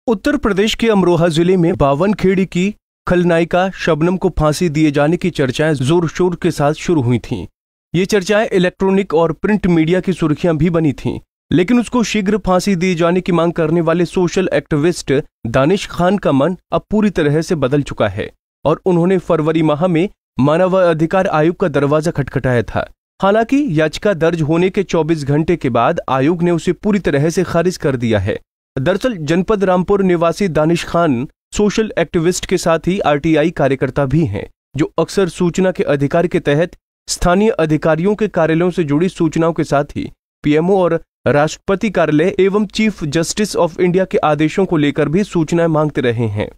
उत्तर प्रदेश के अमरोहा जिले में बावनखेड़ी की खलनायिका शबनम को फांसी दिए जाने की चर्चाएं जोर शोर के साथ शुरू हुई थीं। ये चर्चाएं इलेक्ट्रॉनिक और प्रिंट मीडिया की सुर्खियां भी बनी थीं, लेकिन उसको शीघ्र फांसी दिए जाने की मांग करने वाले सोशल एक्टिविस्ट दानिश खान का मन अब पूरी तरह से बदल चुका है और उन्होंने फरवरी माह में मानवाधिकार आयोग का दरवाजा खटखटाया था। हालांकि याचिका दर्ज होने के 24 घंटे के बाद आयोग ने उसे पूरी तरह से खारिज कर दिया है। दरअसल जनपद रामपुर निवासी दानिश खान सोशल एक्टिविस्ट के साथ ही आरटीआई कार्यकर्ता भी हैं, जो अक्सर सूचना के अधिकार के तहत स्थानीय अधिकारियों के कार्यालयों से जुड़ी सूचनाओं के साथ ही पीएमओ और राष्ट्रपति कार्यालय एवं चीफ जस्टिस ऑफ इंडिया के आदेशों को लेकर भी सूचनाएं मांगते रहे हैं।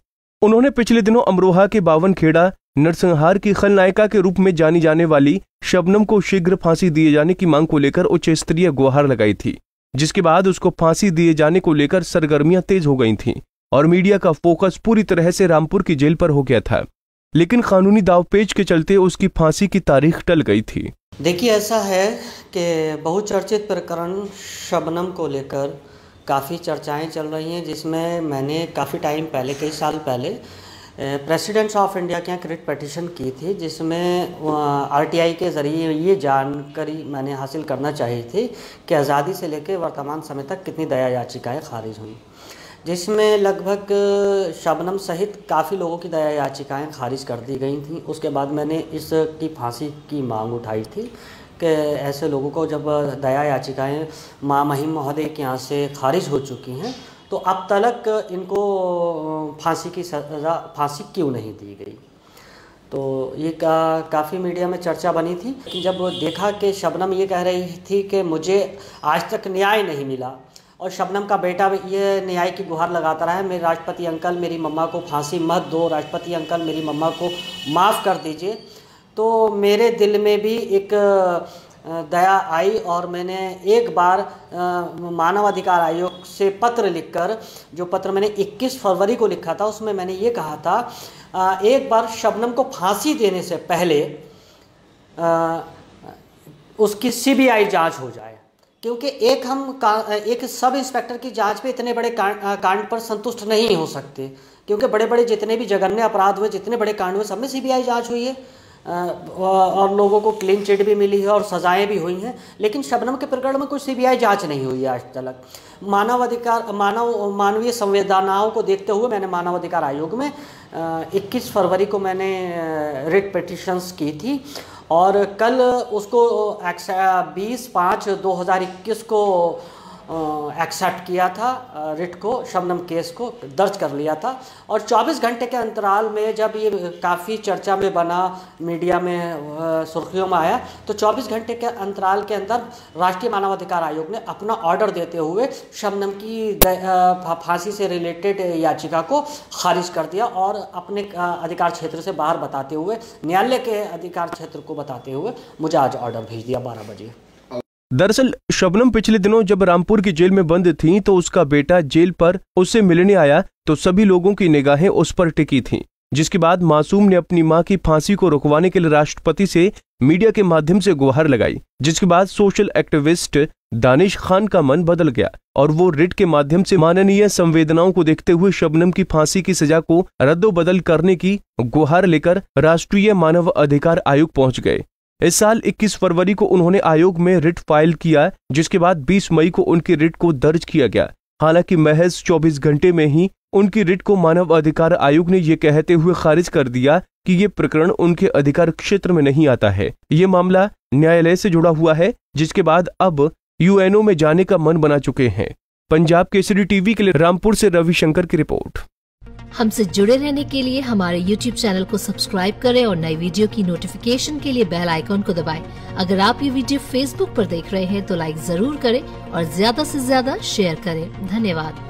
उन्होंने पिछले दिनों अमरोहा के बावनखेड़ा नरसंहार की खलनायिका के रूप में जानी जाने वाली शबनम को शीघ्र फांसी दिए जाने की मांग को लेकर उच्च स्तरीय गुहार लगाई थी, जिसके बाद उसको फांसी दिए जाने को लेकर सरगर्मियां तेज हो गई थीं और मीडिया का फोकस पूरी तरह से रामपुर की जेल पर हो गया था। लेकिन कानूनी दावपेच के चलते उसकी फांसी की तारीख टल गई थी। देखिए, ऐसा है कि बहुचर्चित प्रकरण शबनम को लेकर काफ़ी चर्चाएं चल रही हैं, जिसमें मैंने काफ़ी टाइम पहले, कई साल पहले प्रेसिडेंट्स ऑफ इंडिया के यहाँ रिट पिटीशन की थी, जिसमें आरटीआई के ज़रिए ये जानकारी मैंने हासिल करना चाहिए थी कि आज़ादी से लेकर वर्तमान समय तक कितनी दया याचिकाएँ खारिज हुई, जिसमें लगभग शबनम सहित काफ़ी लोगों की दया याचिकाएँ खारिज कर दी गई थी। उसके बाद मैंने इसकी फांसी की मांग उठाई थी कि ऐसे लोगों को जब दया याचिकाएँ महिम महोदय के यहाँ से खारिज हो चुकी हैं तो अब तक इनको फांसी की सज़ा क्यों नहीं दी गई। तो ये काफ़ी मीडिया में चर्चा बनी थी कि जब देखा कि शबनम ये कह रही थी कि मुझे आज तक न्याय नहीं मिला और शबनम का बेटा ये न्याय की गुहार लगाता रहा है, मेरे राष्ट्रपति अंकल मेरी मम्मा को फांसी मत दो, राष्ट्रपति अंकल मेरी मम्मा को माफ़ कर दीजिए, तो मेरे दिल में भी एक दया आई और मैंने एक बार मानवाधिकार आयोग से पत्र लिखकर, जो पत्र मैंने 21 फरवरी को लिखा था, उसमें मैंने ये कहा था एक बार शबनम को फांसी देने से पहले उसकी सीबीआई जांच हो जाए, क्योंकि एक सब इंस्पेक्टर की जांच पे इतने बड़े कांड पर संतुष्ट नहीं हो सकते, क्योंकि बड़े बड़े जितने भी जघन्य अपराध हुए, जितने बड़े कांड हुए, सब में सीबीआई जांच हुई है और लोगों को क्लीन चिट भी मिली है और सजाएं भी हुई हैं। लेकिन शबनम के प्रकरण में कोई सीबीआई जांच नहीं हुई है आज तक। मानवीय संवेदनाओं को देखते हुए मैंने मानवाधिकार आयोग में 21 फरवरी को मैंने रिट पिटीशंस की थी और कल उसको 20/5/2021 को एक्सेप्ट किया था, रिट को, शबनम केस को दर्ज कर लिया था। और 24 घंटे के अंतराल में जब ये काफ़ी चर्चा में बना, मीडिया में सुर्खियों में आया, तो 24 घंटे के अंतराल के अंदर राष्ट्रीय मानवाधिकार आयोग ने अपना ऑर्डर देते हुए शबनम की फांसी से रिलेटेड याचिका को खारिज कर दिया और अपने अधिकार क्षेत्र से बाहर बताते हुए, न्यायालय के अधिकार क्षेत्र को बताते हुए मुझे आज ऑर्डर भेज दिया 12 बजे। दरअसल शबनम पिछले दिनों जब रामपुर की जेल में बंद थी तो उसका बेटा जेल पर उससे मिलने आया तो सभी लोगों की निगाहें उस पर टिकी थीं, जिसके बाद मासूम ने अपनी मां की फांसी को रुकवाने के लिए राष्ट्रपति से मीडिया के माध्यम से गुहार लगाई, जिसके बाद सोशल एक्टिविस्ट दानिश खान का मन बदल गया और वो रिट के माध्यम से माननीय संवेदनाओं को देखते हुए शबनम की फांसी की सजा को रद्दोबदल करने की गुहार लेकर राष्ट्रीय मानव अधिकार आयोग पहुंच गए। इस साल 21 फरवरी को उन्होंने आयोग में रिट फाइल किया, जिसके बाद 20 मई को उनकी रिट को दर्ज किया गया। हालांकि महज 24 घंटे में ही उनकी रिट को मानव अधिकार आयोग ने ये कहते हुए खारिज कर दिया कि ये प्रकरण उनके अधिकार क्षेत्र में नहीं आता है। ये मामला न्यायालय से जुड़ा हुआ है, जिसके बाद अब यूएनओ में जाने का मन बना चुके हैं। पंजाब केसरी टीवी के लिए रामपुर से रविशंकर की रिपोर्ट। हमसे जुड़े रहने के लिए हमारे YouTube चैनल को सब्सक्राइब करें और नई वीडियो की नोटिफिकेशन के लिए बेल आइकॉन को दबाएं। अगर आप ये वीडियो Facebook पर देख रहे हैं तो लाइक जरूर करें और ज्यादा से ज्यादा शेयर करें। धन्यवाद।